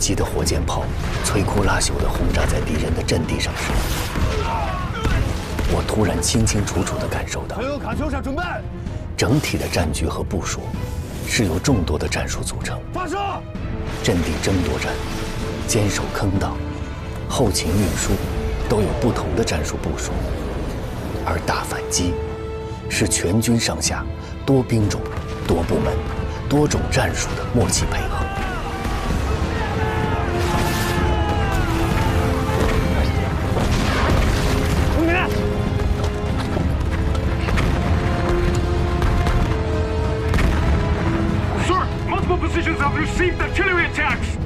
击的火箭炮摧枯拉朽地轰炸在敌人的阵地上时，我突然清清楚楚地感受到，卡秋莎准备，整体的战局和部署是由众多的战术组成。发射！阵地争夺战、坚守坑道、后勤运输都有不同的战术部署，而大反击是全军上下多兵种、多部门、多种战术的默契配合。Sir, multiple positions have received artillery attacks.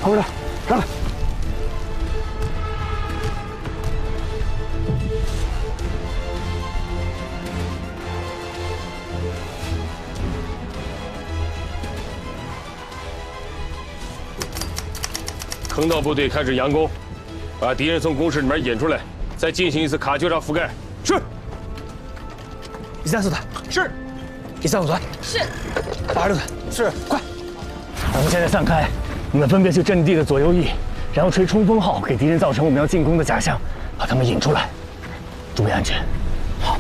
回来，上来！坑道部队开始佯攻，把敌人从工事里面引出来，再进行一次卡秋莎覆盖。是。134团是，135团是，86团是，快！我们现在散开。 你们分别去阵地的左右翼，然后吹冲锋号，给敌人造成我们要进攻的假象，把他们引出来，注意安全。好。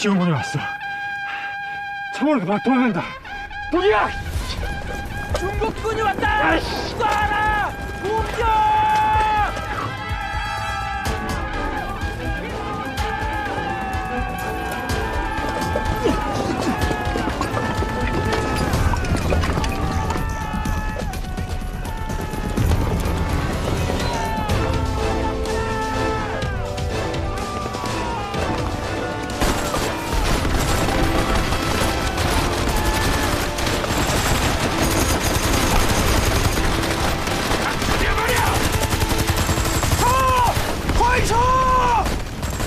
시어머니 왔어. 창문을 그만 도망간다. 무기야! 중국군이 왔다! 쏴라! 공격!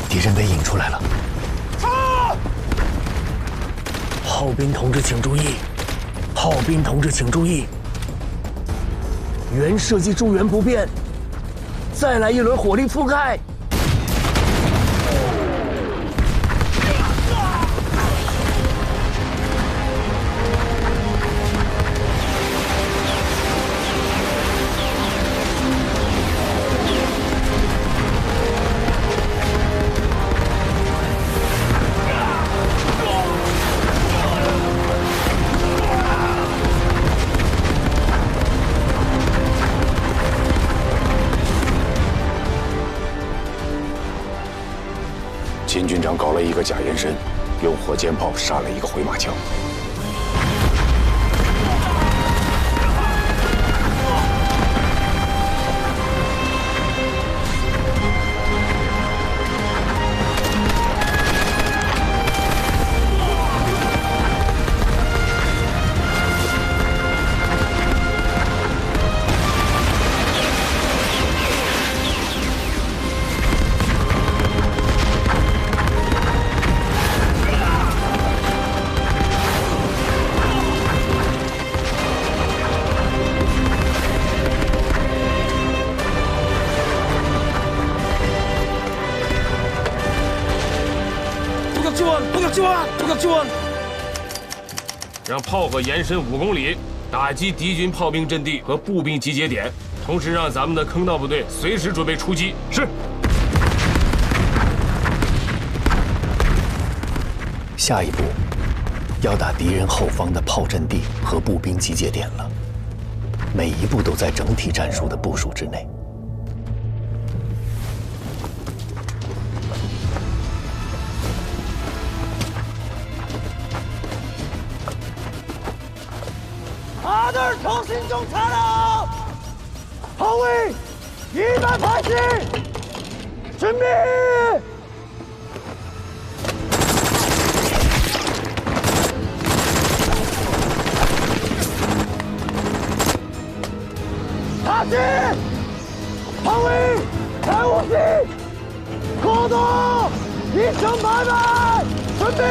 敌人被引出来了！炮兵同志请注意！炮兵同志请注意！原射击诸元不变，再来一轮火力覆盖！秦军长搞了一个假延伸，用火箭炮杀了一个回马枪。让炮火延伸5公里，打击敌军炮兵阵地和步兵集结点，同时让咱们的坑道部队随时准备出击。是。下一步，要打敌人后方的炮阵地和步兵集结点了，每一步都在整体战术的部署之内。다들 정신 좀 차려! 허위 280! 준비! 다시! 허위 150! 고도 2800! 준비!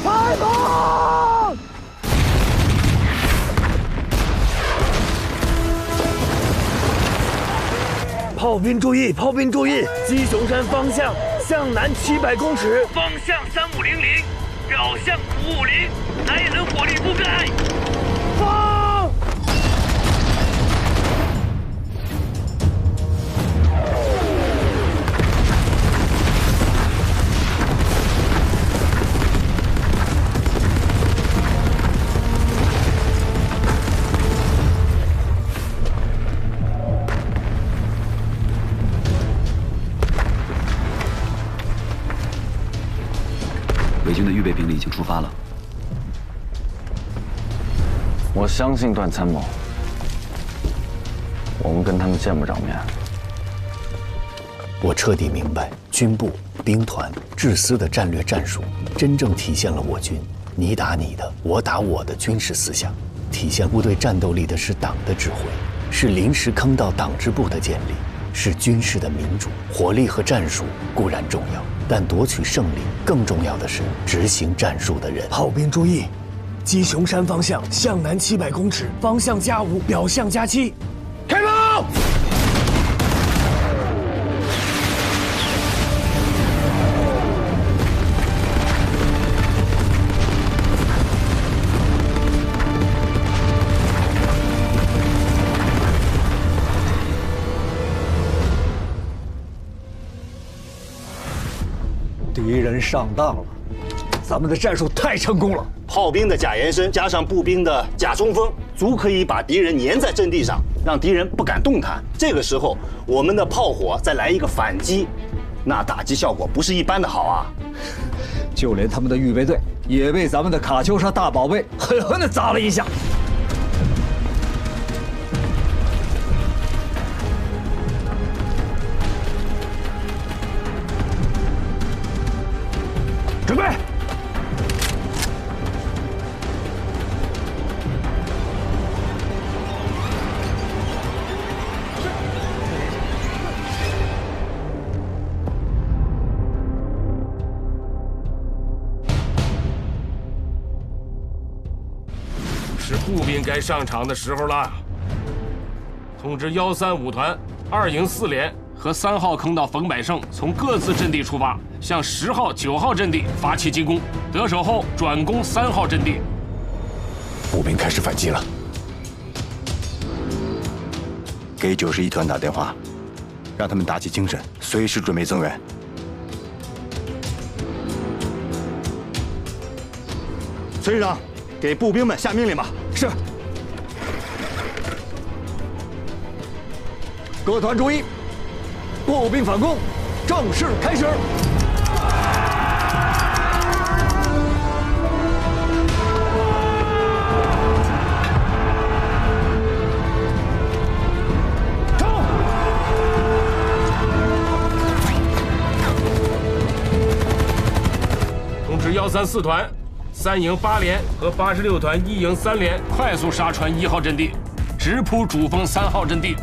발동! 炮兵注意！炮兵注意！鸡雄山方向向南700公尺，方向3500，表向550，来人火力覆盖。放！伪军的预备兵力已经出发了。我相信段参谋，我们跟他们见不着面。我彻底明白，军部、兵团、制师的战略战术，真正体现了我军你打你的，我打我的军事思想。体现部队战斗力的是党的指挥，是临时坑道党支部的建立，是军事的民主。火力和战术固然重要，但夺取胜利更重要的是执行战术的人。炮兵注意！鸡雄山方向向南700公尺，方向+5，表向+7，开炮！敌人上当了，咱们的战术太成功了。炮兵的假延伸加上步兵的假冲锋，足可以把敌人粘在阵地上，让敌人不敢动弹。这个时候，我们的炮火再来一个反击，那打击效果不是一般的好啊！就连他们的预备队也被咱们的卡秋莎大宝贝狠狠地砸了一下。准备！是步兵该上场的时候了。通知135团2营4连和3号坑道冯百胜从各自阵地出发，向10号、9号阵地发起进攻，得手后转攻3号阵地。步兵开始反击了。给91团打电话，让他们打起精神，随时准备增援。孙师长，给步兵们下命令吧。是。各团注意，步兵反攻正式开始。通知134团3营8连和86团1营3连快速杀穿1号阵地，直扑主峰3号阵地。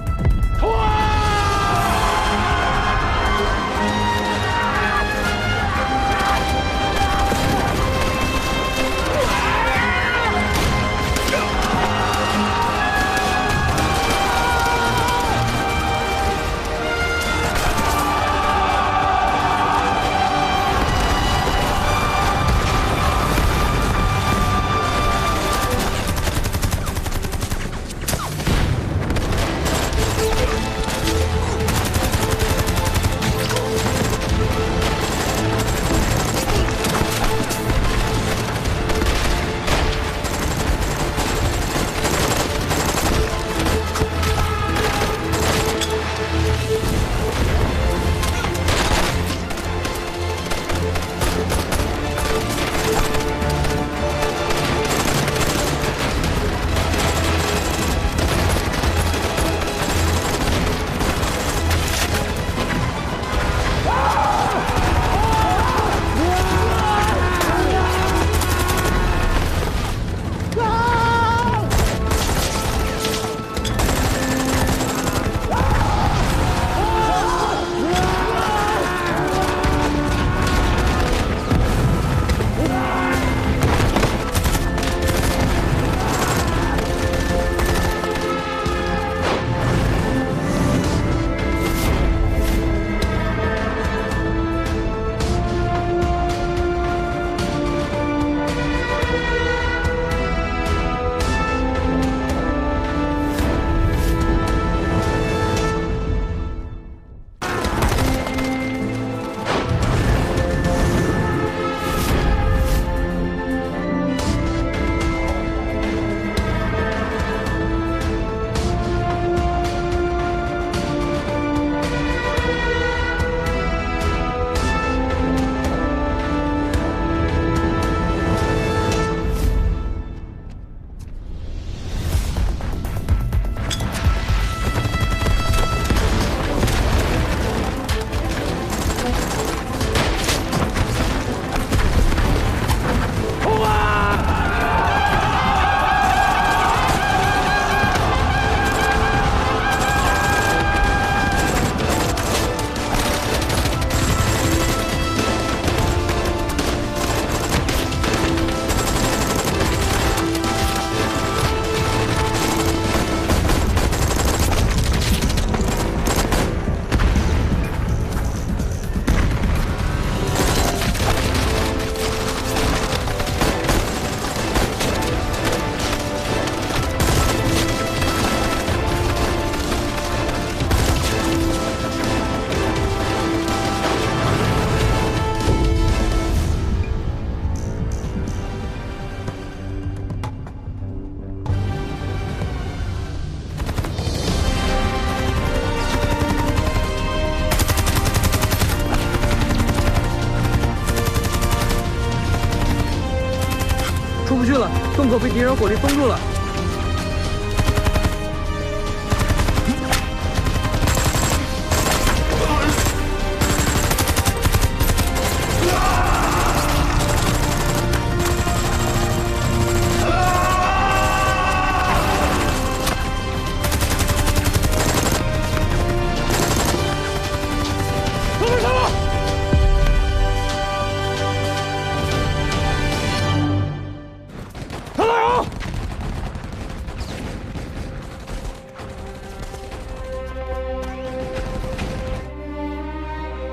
去了，洞口被敌人火力封住了。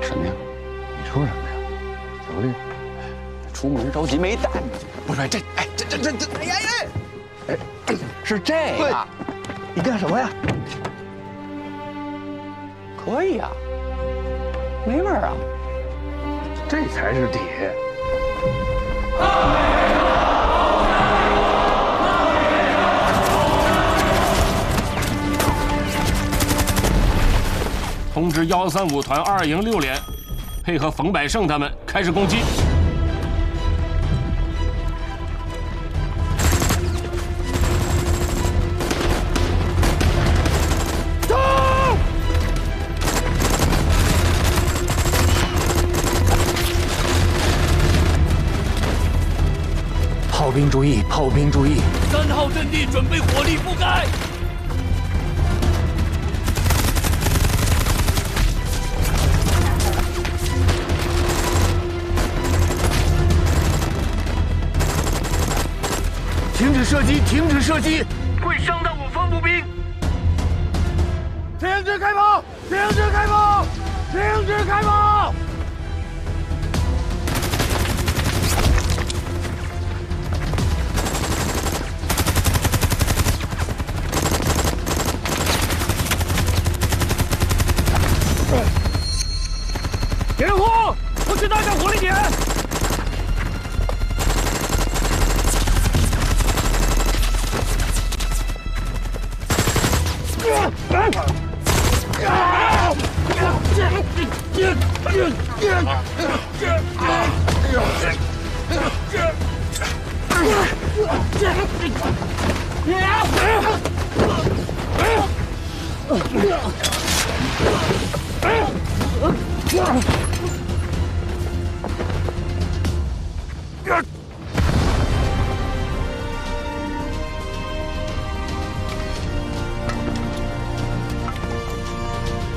什么呀？你说什么呀？小丽，出门着急没带。不是这，哎，这，哎呀呀！哎，是这个。你干什么呀？可以啊，没味儿啊。这才是底。通知135团2营6连，配合冯百胜他们开始攻击。走！炮兵注意，炮兵注意！3号阵地准备火力覆盖。停止射击！停止射击！会伤到我方步兵。停止开炮！停止开炮！停止开炮！点火！我去搭上火力点。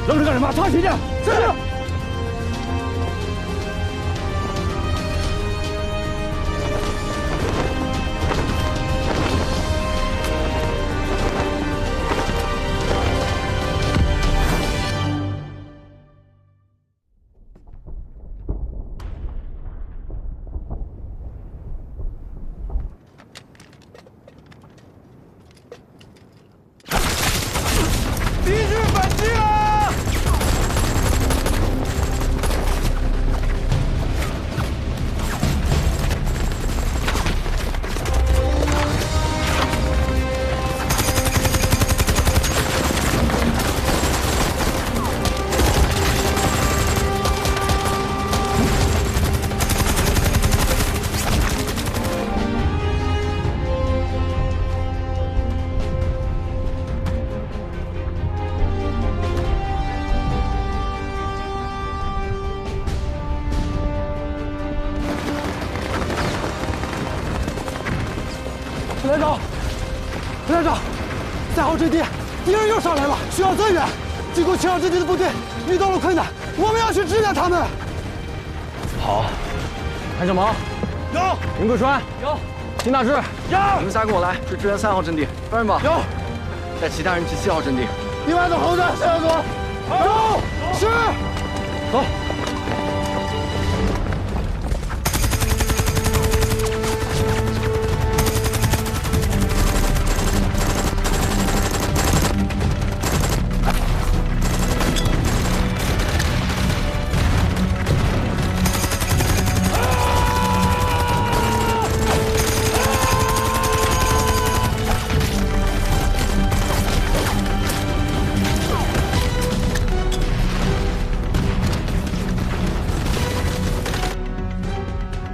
愣着干什么？插旗去！是。敌军反击了！副连长，副连长，3号阵地敌人又上来了，需要增援。进攻7号阵地的部队遇到了困难，我们要去支援他们。好，潘小毛有，林桂川有，金大志有，你们仨跟我来去支援3号阵地，抓人吧。有，带其他人去7号阵地。另外的猴子向右走。走，是，走。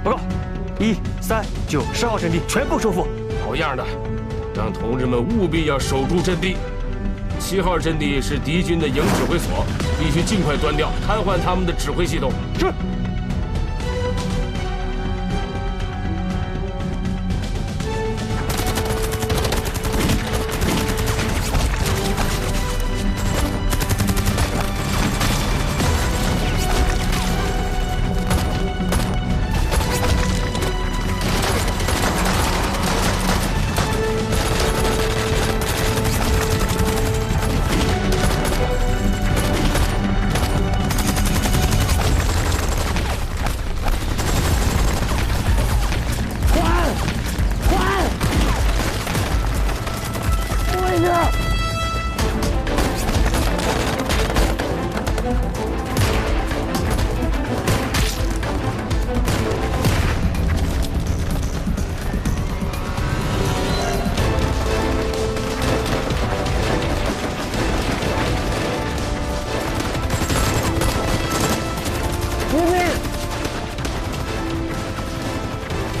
报告，1、3、3、9、10号阵地全部收复。好样的，让同志们务必要守住阵地。7号阵地是敌军的营指挥所，必须尽快端掉，瘫痪他们的指挥系统。是。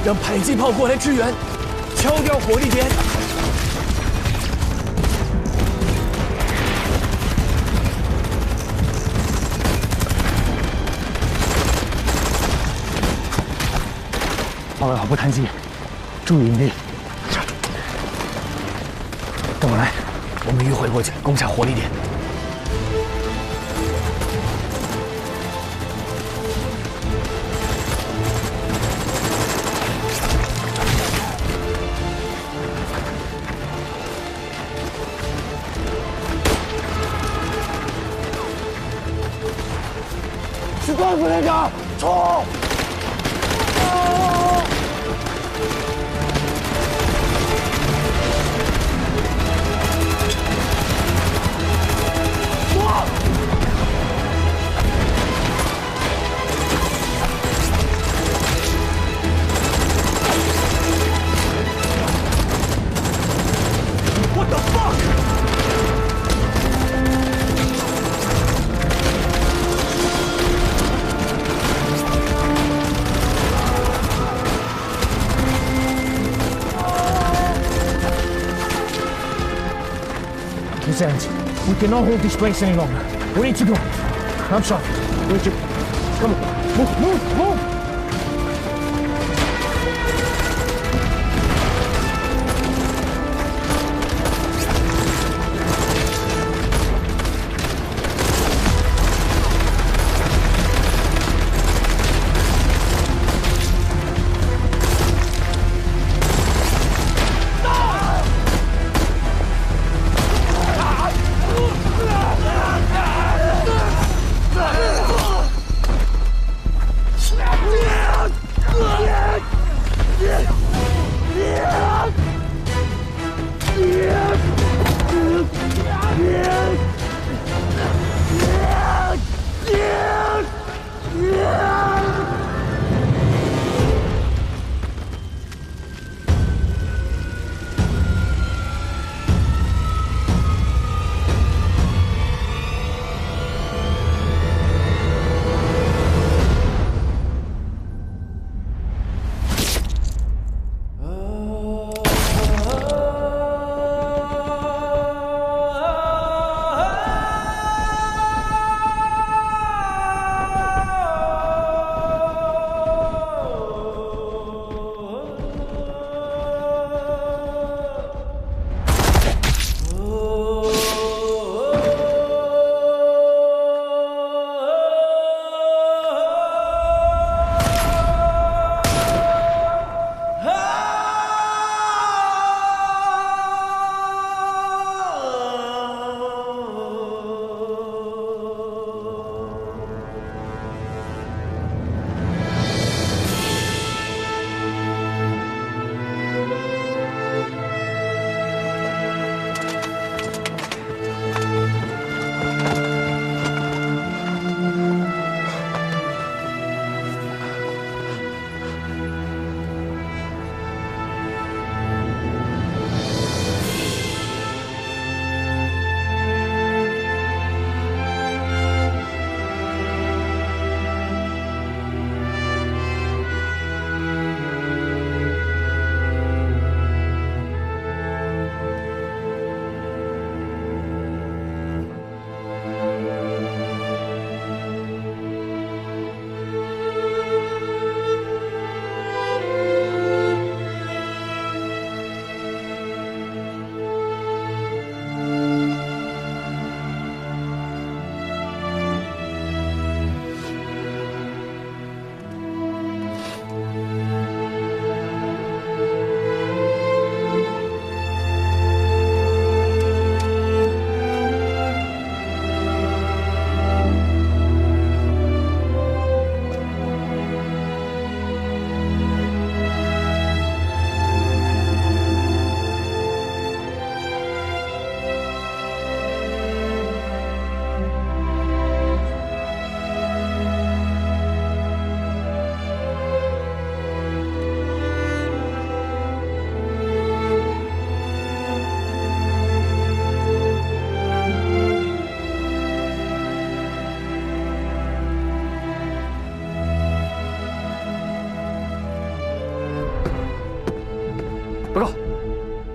让迫击炮过来支援，敲掉火力点。保卫好不贪机，注意隐蔽。跟我来，我们迂回过去，攻下火力点。士官副连长，冲！Lieutenant, we cannot hold this place any longer. We need to go. I'm sorry. We need to... Come on. Move, move, move!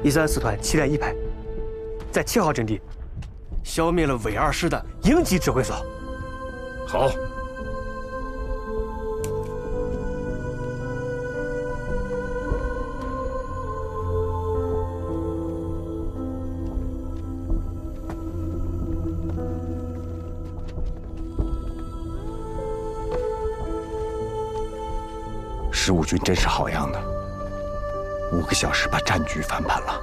134团7连1排，在7号阵地消灭了伪2师的营级指挥所。好。15军真是好样的，5个小时把战局翻盘了。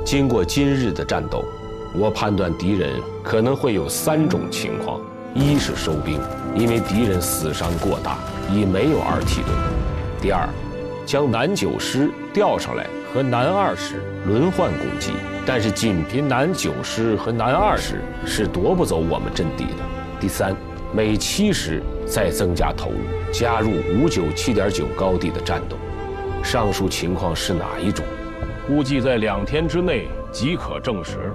经过今日的战斗，我判断敌人可能会有3种情况：一是收兵，因为敌人死伤过大，已没有2梯队；第二，将南9师调上来和南2师轮换攻击，但是仅凭南9师和南2师是夺不走我们阵地的；第三，每7师再增加投入，加入597.9高地的战斗。上述情况是哪一种？估计在2天之内即可证实。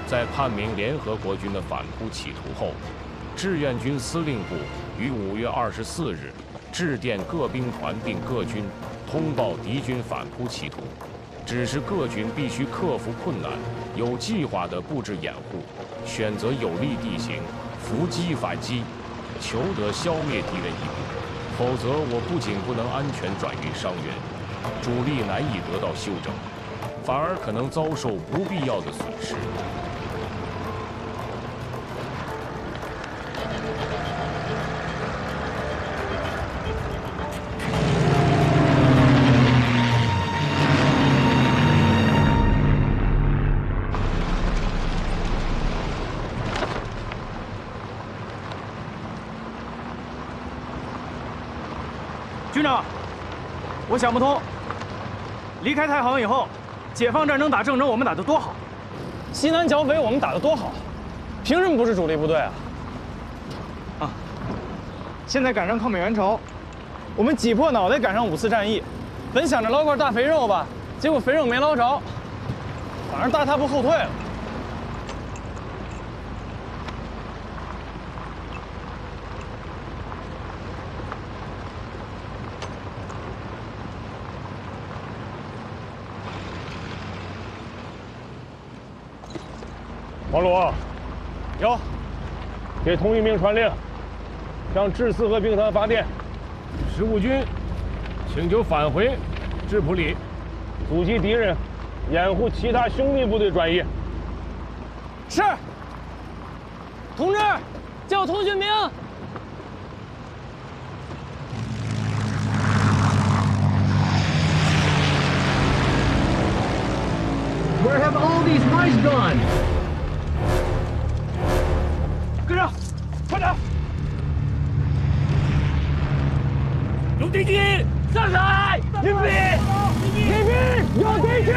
在判明联合国军的反扑企图后，志愿军司令部于5月24日致电各兵团并各军，通报敌军反扑企图，指示各军必须克服困难，有计划地布置掩护，选择有利地形，伏击反击，求得消灭敌人一部。否则，我不仅不能安全转运伤员，主力难以得到休整，反而可能遭受不必要的损失。军长，我想不通，离开太行以后，解放战争打郑州我们打得多好，西南剿匪我们打得多好，凭什么不是主力部队啊？啊！现在赶上抗美援朝，我们挤破脑袋赶上5次战役，本想着捞块大肥肉吧，结果肥肉没捞着，反而大踏步后退了。王鲁，有，给同一兵传令，向至四河兵团发电，15军请求返回质朴里，阻击敌人，掩护其他兄弟部队转移。是。同志，叫通讯兵。Where have all these mice gone? 跟上，快点！有敌机，上海！迎兵！迎兵！有敌机！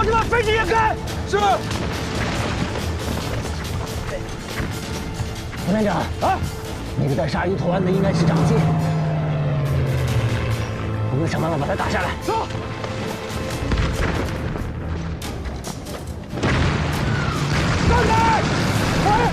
士们，飞机掩开！是。副连长啊，那个带鲨鱼头湾的应该是长机，我们想办法把他打下来。走。站开！快！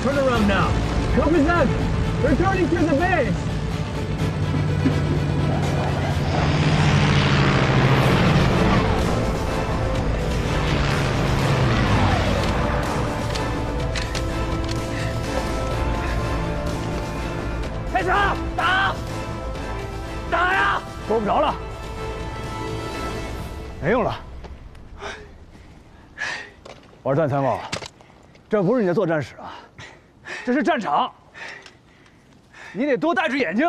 Turn around now. Copy that. Returning to the base. 开枪！打！打呀！够不着了，没用了。二段参谋，这不是你的作战室啊，这是战场，你得多带只眼睛。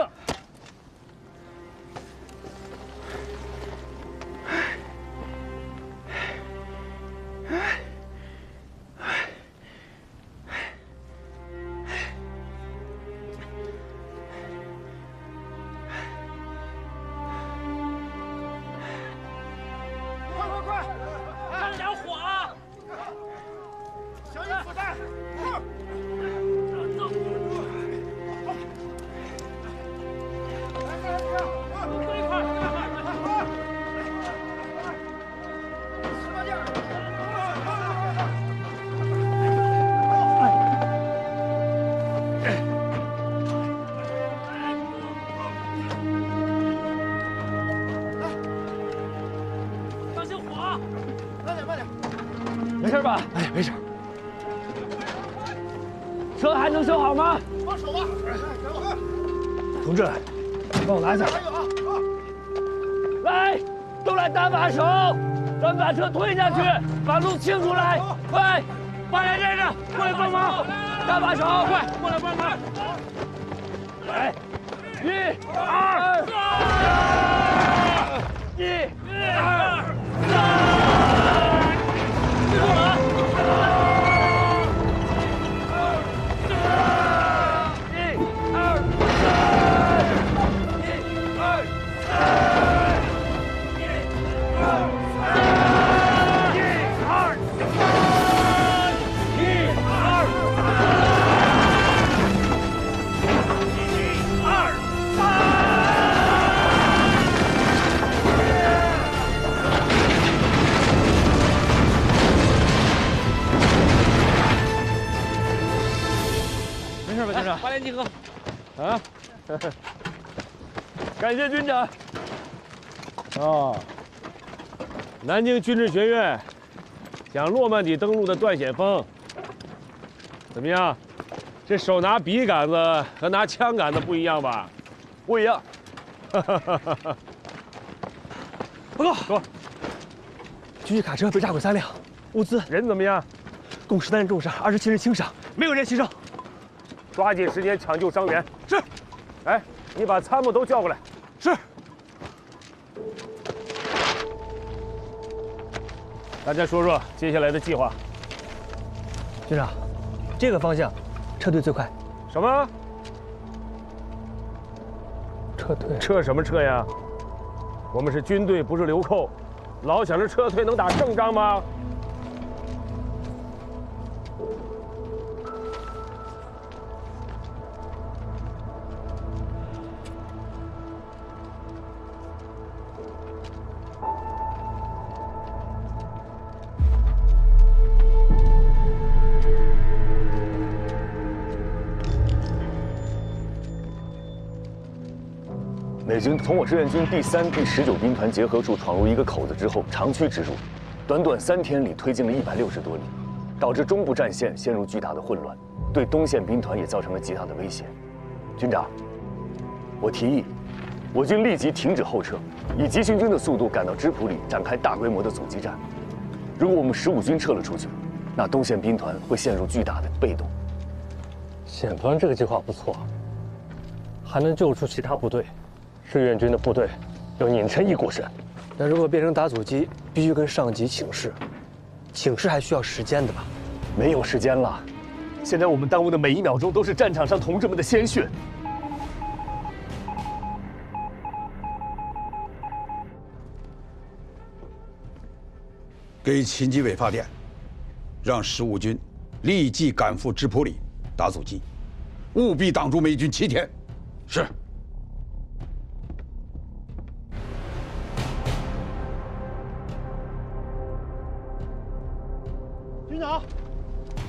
快！看着点火啊！小心子弹！走！最快！十八件！小心火！慢点！没事吧？哎，没事。车还能修好吗？放手吧！同志，帮我拿一下。来，都来搭把手，咱们把车推下去，把路清出来。快，八连战士过来帮忙，搭把手，快过来帮忙。来，1、2、3，1、2、3，记住了啊！ 没事吧，军长？八连集合。啊！感谢军长。哦，南京军事学院讲诺曼底登陆的段显峰，怎么样？这手拿笔杆子和拿枪杆子不一样吧？不一样。报告，说，军事卡车被炸毁3辆，物资人怎么样？共13人重伤，27人轻伤，没有人牺牲。 抓紧时间抢救伤员。是。哎，你把参谋都叫过来。是。大家说说接下来的计划。军长，这个方向撤退最快。什么？撤退？撤什么撤呀？我们是军队，不是流寇，老想着撤退能打胜仗吗？美军从我志愿军第3、第19兵团结合处闯入一个口子之后，长驱直入，短短3天里推进了160多里，导致中部战线陷入巨大的混乱，对东线兵团也造成了极大的威胁。军长，我提议，我军立即停止后撤，以急行军的速度赶到芝普里，展开大规模的阻击战。如果我们15军撤了出去，那东线兵团会陷入巨大的被动。宪方这个计划不错，还能救出其他部队。志愿军的部队要拧成一股绳。但如果变成打阻击，必须跟上级请示，请示还需要时间的吧？没有时间了，现在我们耽误的每1秒钟都是战场上同志们的鲜血。给秦基伟发电，让15军立即赶赴芝普里打阻击，务必挡住美军7天。是。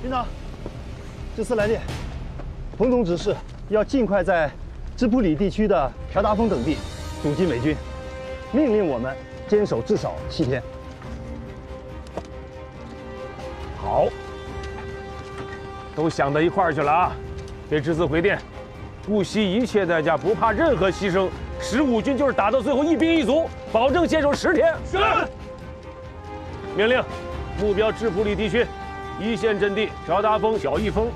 军长，这次来电，彭总指示要尽快在芝普里地区的朴达峰等地阻击美军，命令我们坚守至少7天。好，都想到一块儿去了啊！给这次回电，不惜一切代价，不怕任何牺牲，15军就是打到最后1兵1卒，保证坚守10天。是。命令，目标芝普里地区1线阵地朴达峰、小义峰，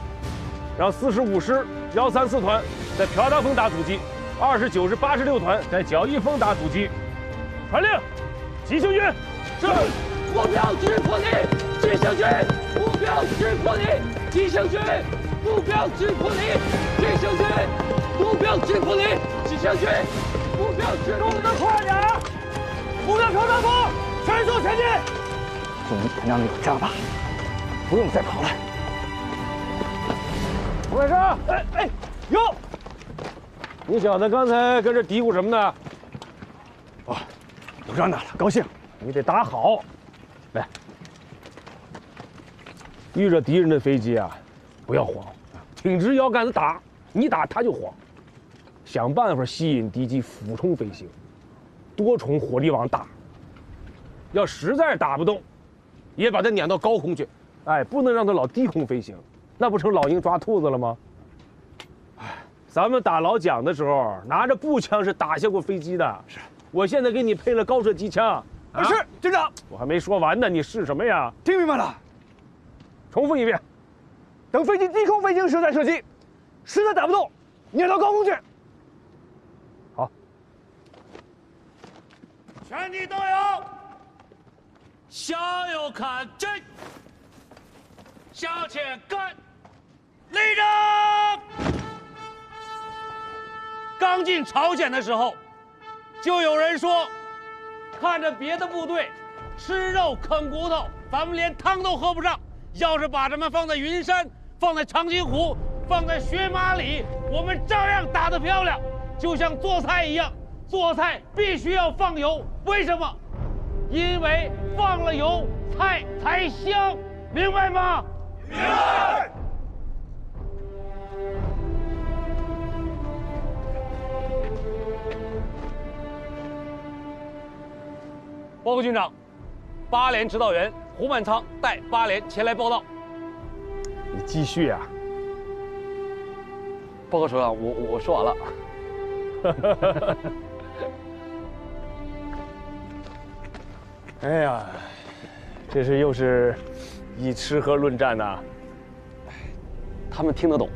让45师134团在朴达峰打阻击，29师86团在小义峰打阻击。传令，急行军。是。目标芝普里，急行军。目标芝普里，急行军。目标芝普里，急行军。目标芝普里，急行军。目标芝普里，动得快点！目标朴达峰，全速前进。我们让你加把，不用再跑了。胡开生，哟，你小子刚才跟这嘀咕什么呢？哦，有仗打了，高兴。你得打好。来，遇着敌人的飞机啊，不要慌，挺直腰杆子打，你打他就慌。想办法吸引敌机俯冲飞行，多重火力网打。要实在打不动，也把它撵到高空去，不能让它老低空飞行，那不成老鹰抓兔子了吗？咱们打老蒋的时候，拿着步枪是打下过飞机的。是，我现在给你配了高射机枪。是，军长。我还没说完呢，你是什么呀？听明白了。重复一遍。等飞机低空飞行时再射击，实在打不动，撵到高空去。好。全体都有。向右看齐，向前看，立正。刚进朝鲜的时候，就有人说，看着别的部队吃肉啃骨头，咱们连汤都喝不上。要是把他们放在云山，放在长津湖，放在雪马里，我们照样打得漂亮。就像做菜一样，做菜必须要放油，为什么？因为放了油，菜才香，明白吗？明白。报告军长，8连指导员胡满仓带8连前来报道。你继续啊。报告首长，我说完了。哎呀，这是又是以吃喝论战呐。他们听得懂，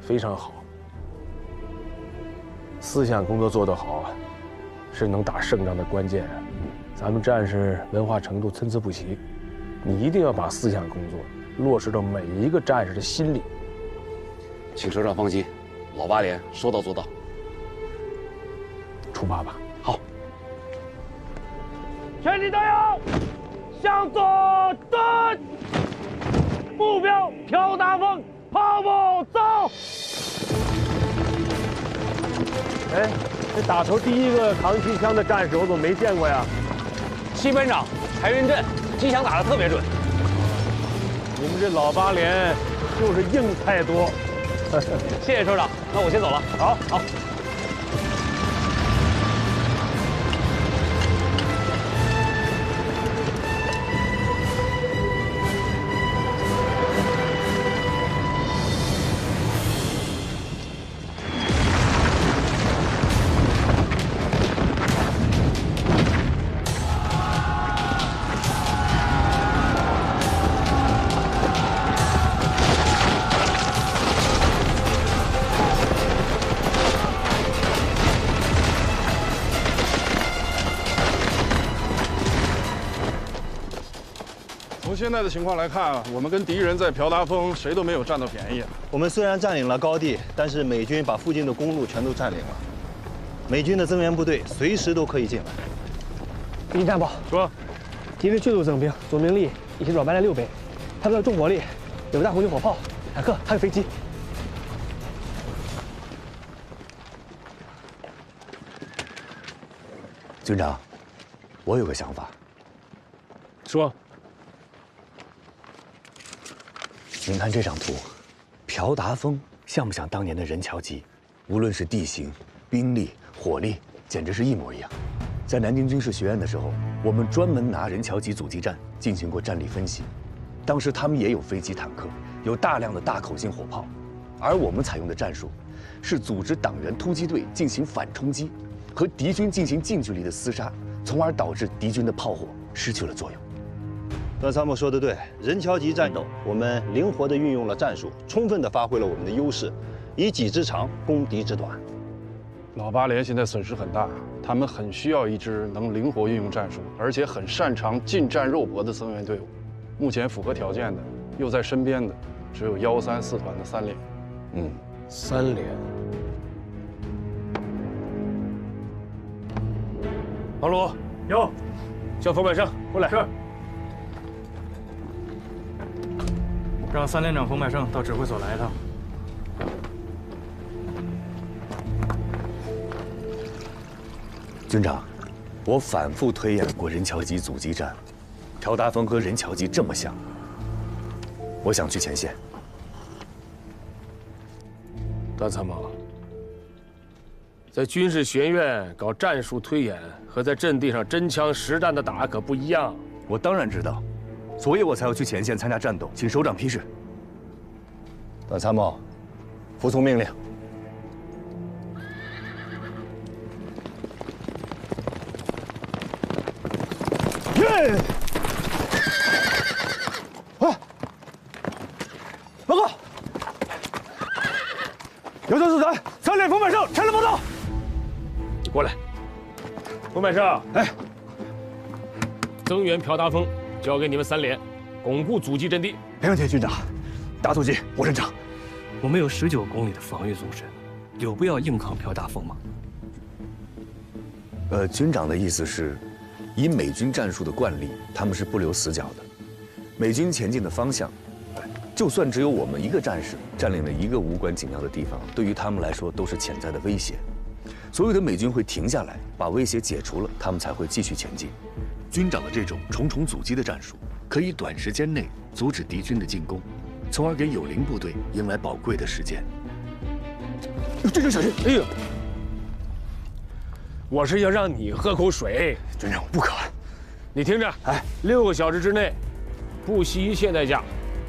非常好。思想工作做得好，是能打胜仗的关键。咱们战士文化程度参差不齐，你一定要把思想工作落实到每一个战士的心里。请首长放心，老8连说到做到。出发吧。好。全体都有，向左蹲，目标朴达峰，跑步走。这打头第一个扛机枪的战士，我怎么没见过呀？七班长柴云振，机枪打得特别准。你们这老8连就是硬菜多。谢谢首长，那我先走了。好。现在的情况来看，我们跟敌人在朴达峰谁都没有占到便宜。我们虽然占领了高地，但是美军把附近的公路全都占领了。美军的增援部队随时都可以进来。李战报说，敌人迅速增兵，总兵力已经转败了6倍，他们的重火力有大红军火炮、坦克，还有飞机。军长，我有个想法。说。您看这张图，朴达峰像不像当年的任乔吉？无论是地形、兵力、火力，简直是一模一样。在南京军事学院的时候，我们专门拿任乔吉阻击战进行过战力分析。当时他们也有飞机、坦克，有大量的大口径火炮，而我们采用的战术是组织党员突击队进行反冲击，和敌军进行近距离的厮杀，从而导致敌军的炮火失去了作用。段参谋说的对，任乔吉战斗，我们灵活地运用了战术，充分地发挥了我们的优势，以己之长攻敌之短。老八连现在损失很大，他们很需要一支能灵活运用战术，而且很擅长近战肉搏的增援队伍。目前符合条件的，又在身边的，只有134团的3连。3连。王鲁有，叫冯百胜过来。是。让3连长冯百胜到指挥所来一趟。军长，我反复推演过任乔吉阻击战，朴达峰和任乔吉这么像，我想去前线。段参谋，在军事学院搞战术推演和在阵地上真枪实弹的打可不一样。我当然知道。所以我才要去前线参加战斗，请首长批示。段参谋，服从命令。报告，有救助团3连冯百胜前来报道。你过来，冯百胜。哎，增援朴达峰。交给你们3连，巩固阻击阵地。没问题，军长。大阻击，我认长。我们有19公里的防御纵深，有必要硬抗朴达峰吗？军长的意思是，以美军战术的惯例，他们是不留死角的。美军前进的方向，就算只有我们一个战士占领了一个无关紧要的地方，对于他们来说都是潜在的威胁。所有的美军会停下来，把威胁解除了，他们才会继续前进。军长的这种重重阻击的战术，可以短时间内阻止敌军的进攻，从而给友邻部队迎来宝贵的时间。军长小心！哎呦，我是要让你喝口水。军长，我不渴。你听着，哎，6个小时之内，不惜一切代价，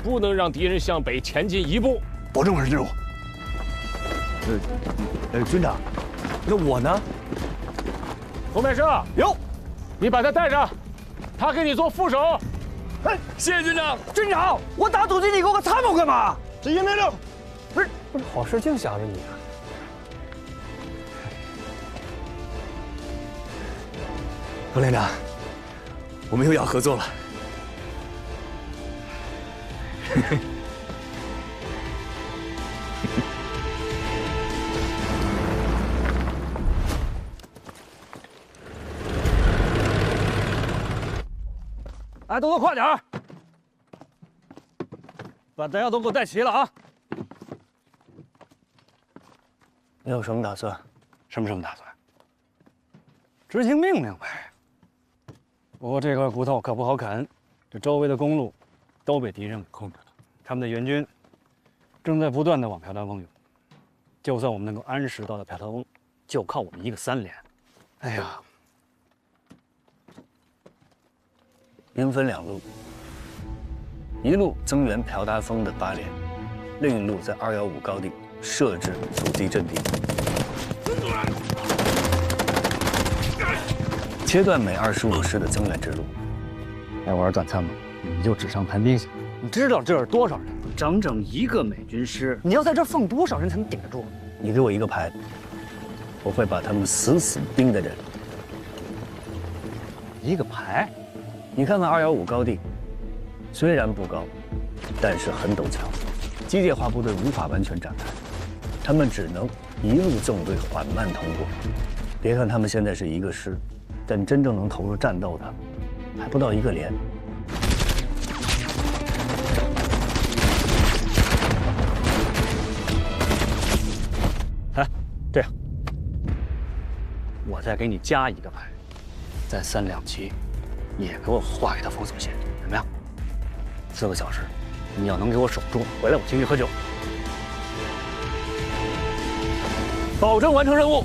不能让敌人向北前进1步。保证完成任务。军长，那我呢？冯百胜有。你把他带上，他给你做副手。哎，谢谢军长。军长，我打阻击，你给我个参谋干嘛？执行命令。不是好事净想着你啊！冯连长，我们又要合作了。哎，动作快点儿，把弹药都给我带齐了啊！你有什么打算？什么打算？执行命令呗。不过这块骨头可不好啃，这周围的公路都被敌人给控制了，他们的援军正在不断的往朴达峰涌。就算我们能够按时到达朴达峰，就靠我们一个3连。哎呀！兵分2路，一路增援朴达峰的8连，另一路在215高地设置阻击阵地，切断每25师的增援之路。哎，我说段参谋，你就纸上谈兵去。你知道这是多少人？整整1个美军师，你要在这放多少人才能顶得住？你给我一个排，我会把他们死死盯在这里。一个排？你看看215高地，虽然不高，但是很陡峭，机械化部队无法完全展开，他们只能一路纵队缓慢通过。别看他们现在是一个师，但真正能投入战斗的还不到一个连。哎，这样，我再给你加一个牌，在3两旗也给我画一道封锁线，怎么样？4个小时，你要能给我守住，回来我请你喝酒，保证完成任务。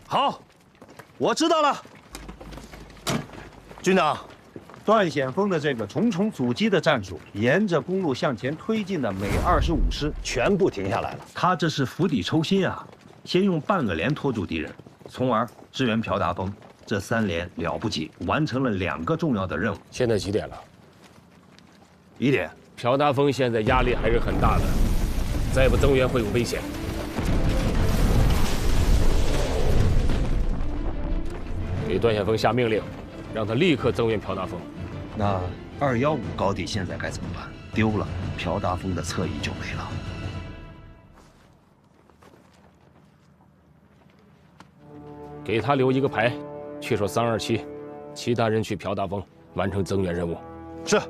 好，我知道了。军长，段显峰的这个重重阻击的战术，沿着公路向前推进的每25师全部停下来了。他这是釜底抽薪啊！先用半个连拖住敌人，从而支援朴达峰。这3连了不起，完成了2个重要的任务。现在几点了？1点。朴达峰现在压力还是很大的，再不增援会有危险。给段显峰下命令，让他立刻增援朴达峰。那215高地现在该怎么办？丢了，朴达峰的侧翼就没了。给他留一个排，去守327，其他人去朴达峰完成增援任务。是。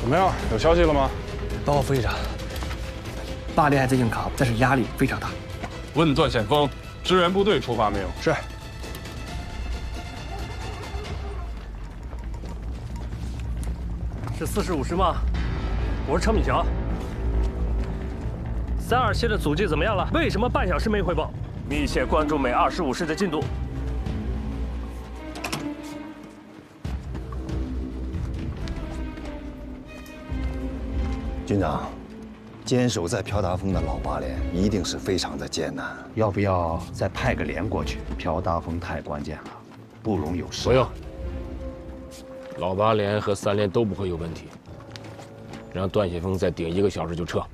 怎么样？有消息了吗？报告副营长，8连还在硬扛，但是压力非常大。问段显峰，支援部队出发没有？是。是45师吗？我是程敏桥。327的阻击怎么样了？为什么半小时没汇报？密切关注每25师的进度。军长，坚守在朴达峰的老8连一定是非常的艰难。要不要再派个连过去？朴达峰太关键了，不容有失。不用，老8连和3连都不会有问题。让段显峰再顶1个小时就撤。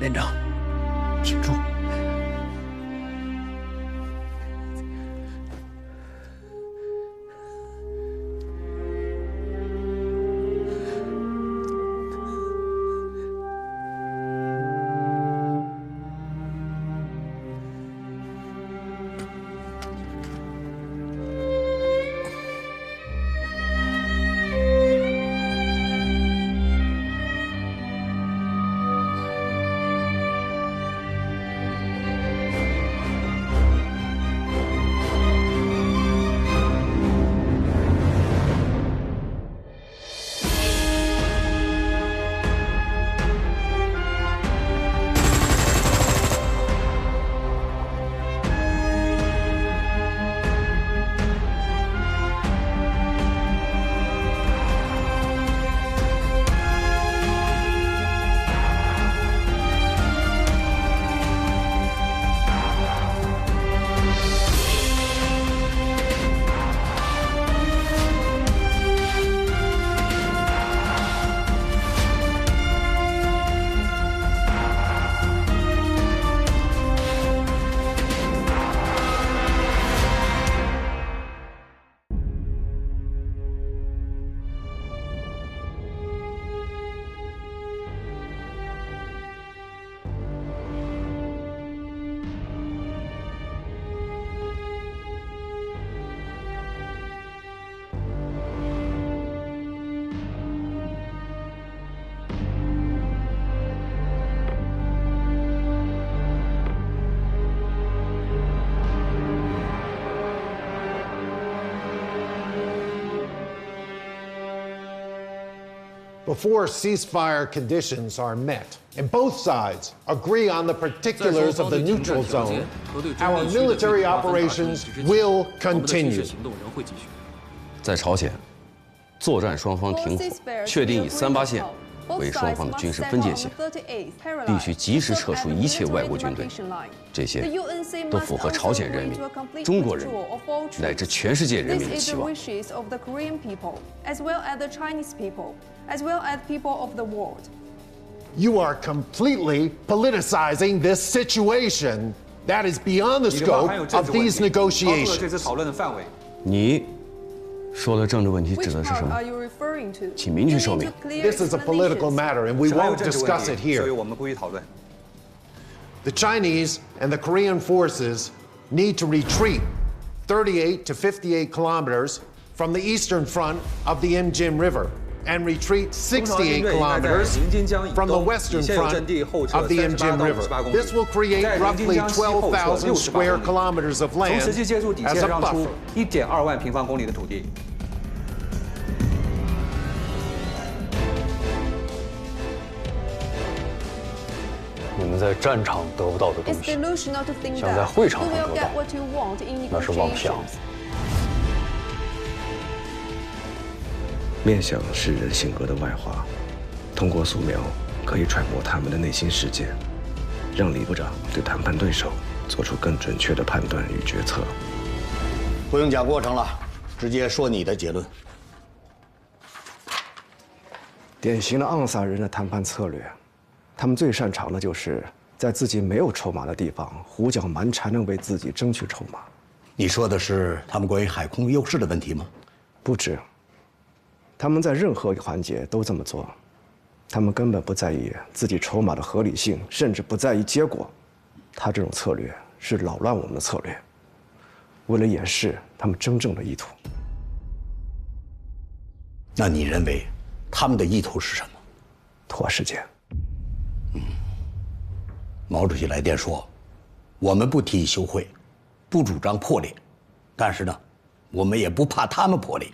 连长，挺住。Before ceasefire conditions are met, and both sides agree on the particulars of the neutral zone, our military operations will continue. 在朝鲜，作战双方停火，确定以3·8线为双方的军事分界线，必须及时撤出一切外国军队。这些都符合朝鲜人民、中国人民乃至全世界人民的期望。 as well as people of the world. You are completely politicizing this situation. That is beyond the scope of these negotiations. 你说的政治问题指的是什么？请明确说明。 This is a political matter, and we won't discuss it here. The Chinese and the Korean forces need to retreat 38 to 58 kilometers from the eastern front of the Imjin River, and retreat 68 kilometers from the western front of the Imjin River. This will create roughly 12,000 square kilometers of land as a buffer. 1.2万平方公里的土地。你们在战场得不到的东西，想在会场上得到，那是妄想。 面相是人性格的外化，通过素描可以揣摩他们的内心世界，让李部长对谈判对手做出更准确的判断与决策。不用讲过程了，直接说你的结论。典型的昂萨人的谈判策略，他们最擅长的就是在自己没有筹码的地方胡搅蛮缠地为自己争取筹码。你说的是他们关于海空优势的问题吗？不止。 他们在任何环节都这么做，他们根本不在意自己筹码的合理性，甚至不在意结果。他这种策略是扰乱我们的策略，为了掩饰他们真正的意图。那你认为他们的意图是什么？拖时间。毛主席来电说，我们不提议休会，不主张破裂，但是呢，我们也不怕他们破裂。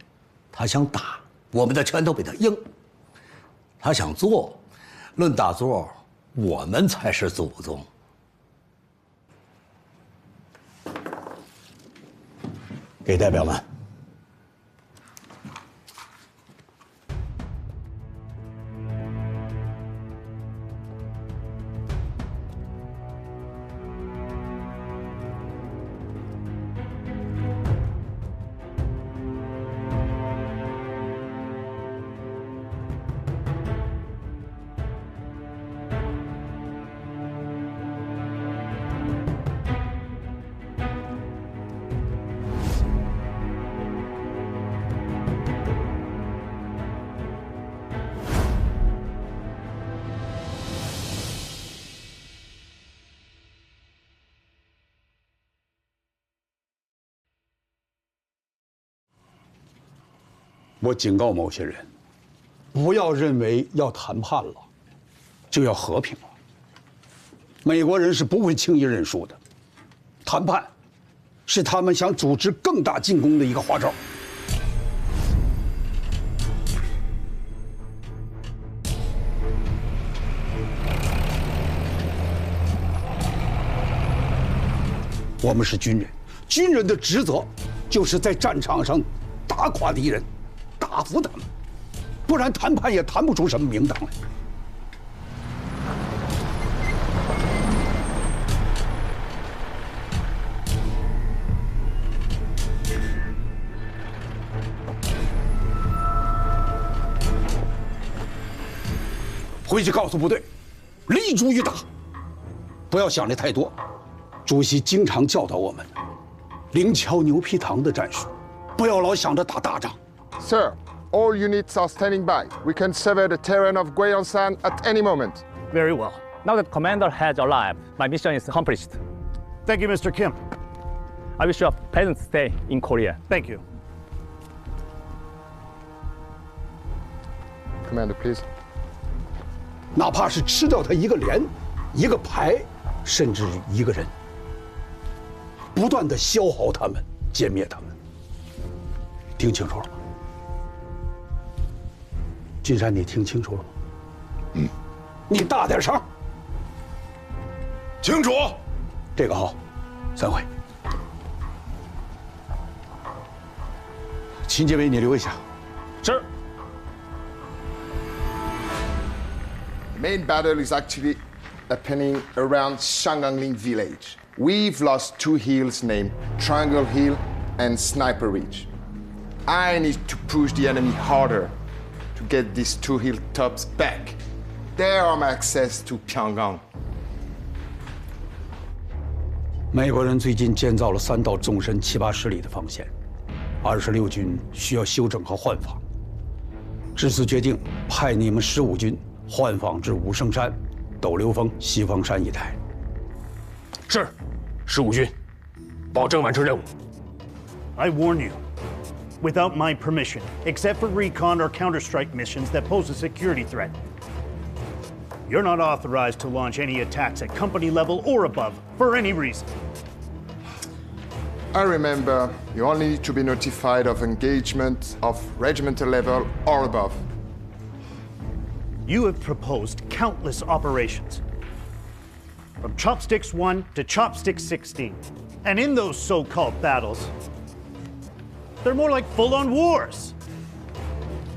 他想打。 我们的拳头比他硬，他想做，论打坐，我们才是祖宗。给代表们。我警告某些人，不要认为要谈判了，就要和平了。美国人是不会轻易认输的，谈判是他们想组织更大进攻的一个花招。我们是军人，军人的职责就是在战场上打垮敌人，打服他们，不然谈判也谈不出什么名堂来。回去告诉部队，立足于打，不要想的太多。主席经常教导我们，灵巧牛皮糖的战术，不要老想着打大仗。Sir, all units are standing by. We can survey the terrain of Gyeongsang at any moment. Very well. Now that commander has arrived, my mission is accomplished. Thank you, Mr. Kim. I wish you a pleasant stay in Korea. Thank you. Commander, please. 哪怕是吃掉他一个连、一个排，甚至一个人，不断的消耗他们，歼灭他们。听清楚了吗？金山，你听清楚了吗？嗯。你大点声。清楚。这个好，散会。秦建伟，你留一下。是。The main battle is actually happening around Shangangling village. We've lost two hills named Triangle Hill and Sniper Ridge. I need to push the enemy harder to get these two hilltops back. There are my access to Pyongyang. 美国人最近建造了3道纵深70-80里的防线，26军需要修整和换防，至此决定派你们15军换防至武圣山、斗流峰、西方山一带。是，15军，保证完成任务。I warn you, without my permission, except for recon or counterstrike missions that pose a security threat, you're not authorized to launch any attacks at company level or above for any reason. I remember you only need to be notified of engagement of regimental level or above. You have proposed countless operations, from Chopsticks 1 to Chopsticks 16. And in those so-called battles, they're more like full-on wars.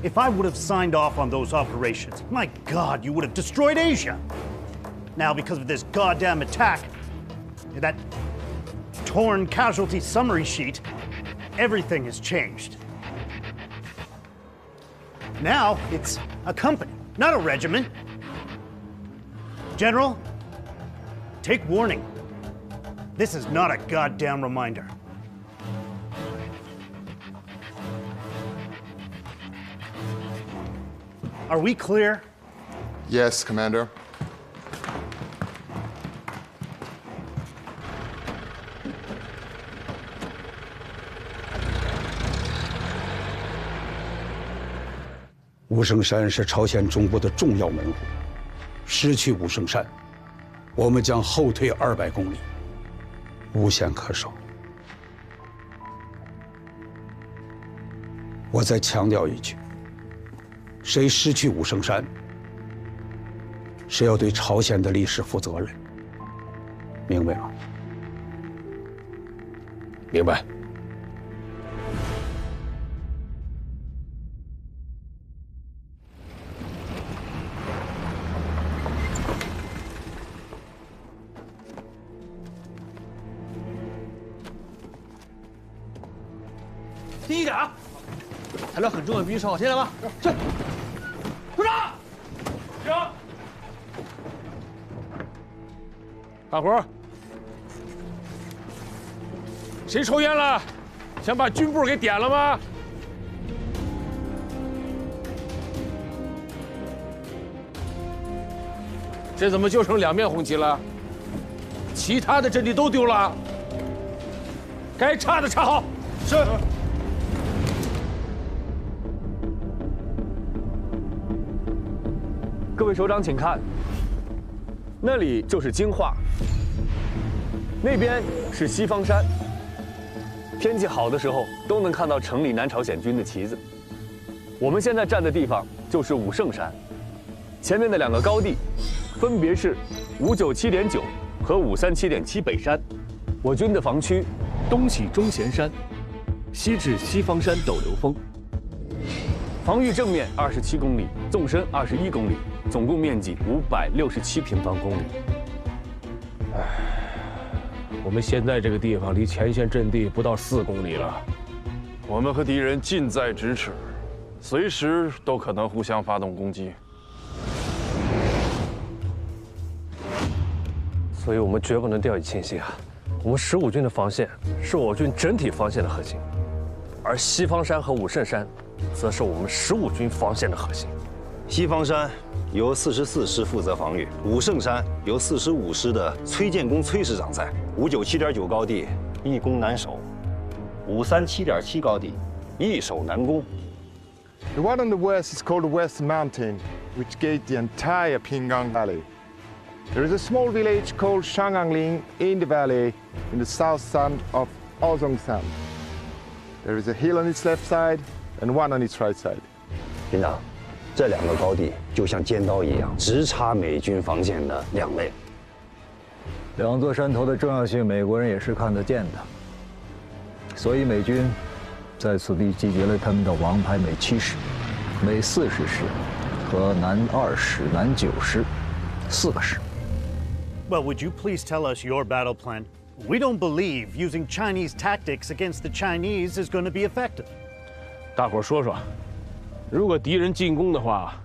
If I would have signed off on those operations, my God, you would have destroyed Asia. Now, because of this goddamn attack, that torn casualty summary sheet, everything has changed. Now, it's a company, not a regiment. General, take warning. This is not a goddamn reminder. Are we clear? Yes, Commander. « 武圣山是朝鲜中部的重要门户，失去武圣山，我们将后退200公里，无险可守。我再强调一句，谁失去武圣山，谁要对朝鲜的历史负责任，明白吗？明白。第一点，材料很重要，必须收好。听见了吗？去，鼓掌。行。干活。谁抽烟了？想把军部给点了吗？这怎么就剩2面红旗了？其他的阵地都丢了。该插的插好。是。各位首长请看，那里就是京化，那边是西方山。天气好的时候，都能看到城里南朝鲜军的旗子。我们现在站的地方就是武圣山，前面的2个高地，分别是597.9和537.7北山。我军的防区，东起钟贤山，西至西方山斗流峰。防御正面27公里，纵深21公里，总共面积567平方公里。我们现在这个地方离前线阵地不到4公里了。我们和敌人近在咫尺，随时都可能互相发动攻击。所以我们绝不能掉以轻心啊！我们15军的防线是我军整体防线的核心，而西方山和武圣山，则是我们15军防线的核心。西方山由44师负责防御，武圣山由45师的崔建功崔师长在。597.9高地易攻难守，537.7高地易守难攻。The one on the west is called the West Mountain, which gate the entire Pinggang Valley. There is a small village called Shangangling in the valley, in the south side of Ozongsan. There is a hill on its left side and one on its right side. 军长，这2个高地就像尖刀一样，直插美军防线的2肋。2座山头的重要性，美国人也是看得见的。所以美军在此地集结了他们的王牌美7师、美40师和南2师、南9师4个师。Well, would you please tell us your battle plan? We don't believe using Chinese tactics against the Chinese is going to be effective. 大伙说说，如果敌人进攻的话，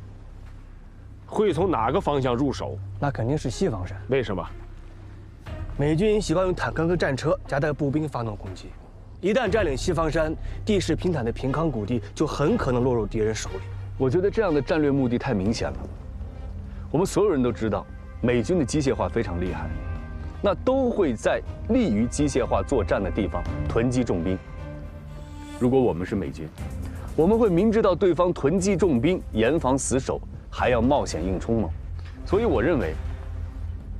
会从哪个方向入手？那肯定是西方山。为什么？美军习惯用坦克和战车夹带步兵发动攻击，一旦占领西方山，地势平坦的平康谷地就很可能落入敌人手里。我觉得这样的战略目的太明显了。我们所有人都知道，美军的机械化非常厉害，那都会在利于机械化作战的地方囤积重兵。如果我们是美军，我们会明知道对方囤积重兵，严防死守，还要冒险硬冲吗？所以我认为，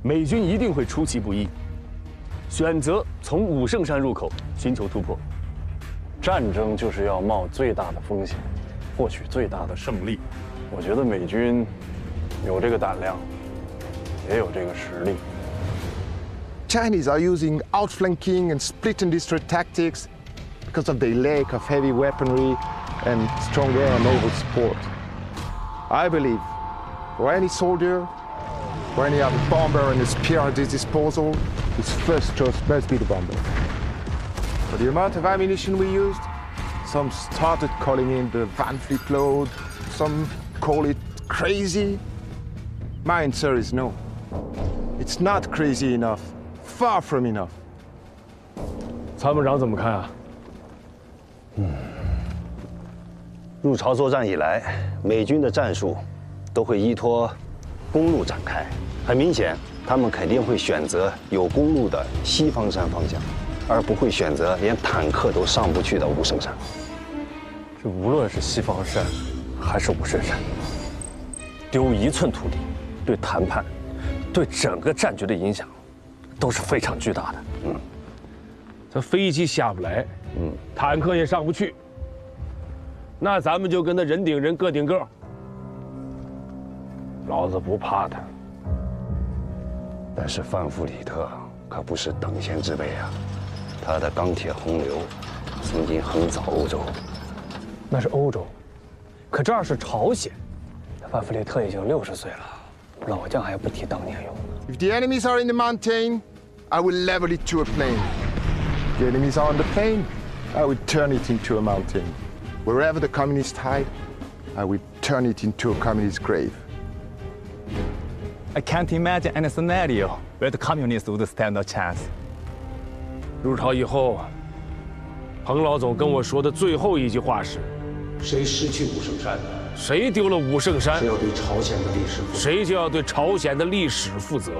美军一定会出其不意，选择从武圣山入口寻求突破。战争就是要冒最大的风险，获取最大的胜利。我觉得美军有这个胆量，也有这个实力。Chinese are using outflanking and split and destroy tactics because of their lack of heavy weaponry and strong air and naval support. I believe for any soldier, for any other bomber and a spear at his disposal, his first choice must be the bomber. For the amount of ammunition we used, some started calling it the Van Fleet load, some call it crazy. My answer is no. It's not crazy enough, far from enough. 参谋长怎么看啊？入朝作战以来，美军的战术都会依托公路展开。很明显，他们肯定会选择有公路的西方山方向，而不会选择连坦克都上不去的武圣山。这无论是西方山还是武圣山，丢1寸土地，对谈判、对整个战局的影响都是非常巨大的。这飞机下不来，坦克也上不去，那咱们就跟他人顶人，个顶个。老子不怕他。但是范弗里特可不是等闲之辈啊，他的钢铁洪流曾经横扫欧洲。那是欧洲，可这儿是朝鲜，范弗里特已经60岁了，老将还不提当年勇。If the enemies are in the mountain, I will level it to a plain. If the enemies are on the plain, I will turn it into a mountain. Wherever the communists hide, I will turn it into a communist grave. I can't imagine any scenario where the communists would stand a chance. 入朝以后，彭老总跟我说的最后一句话是：谁失去武圣山，谁丢了武圣山，谁要对朝鲜的历史负责，谁就要对朝鲜的历史负责。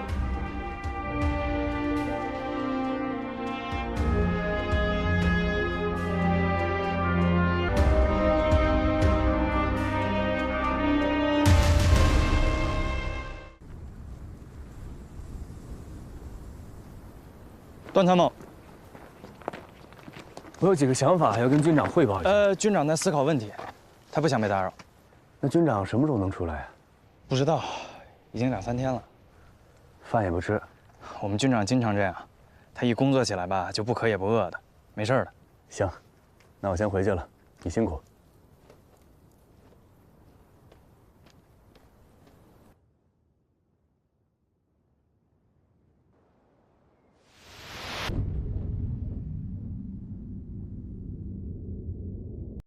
段参谋，我有几个想法要跟军长汇报一下。军长在思考问题，他不想被打扰。那军长什么时候能出来啊？不知道，已经2、3天了。饭也不吃。我们军长经常这样，他一工作起来吧，就不渴也不饿的，没事的。行，那我先回去了，你辛苦。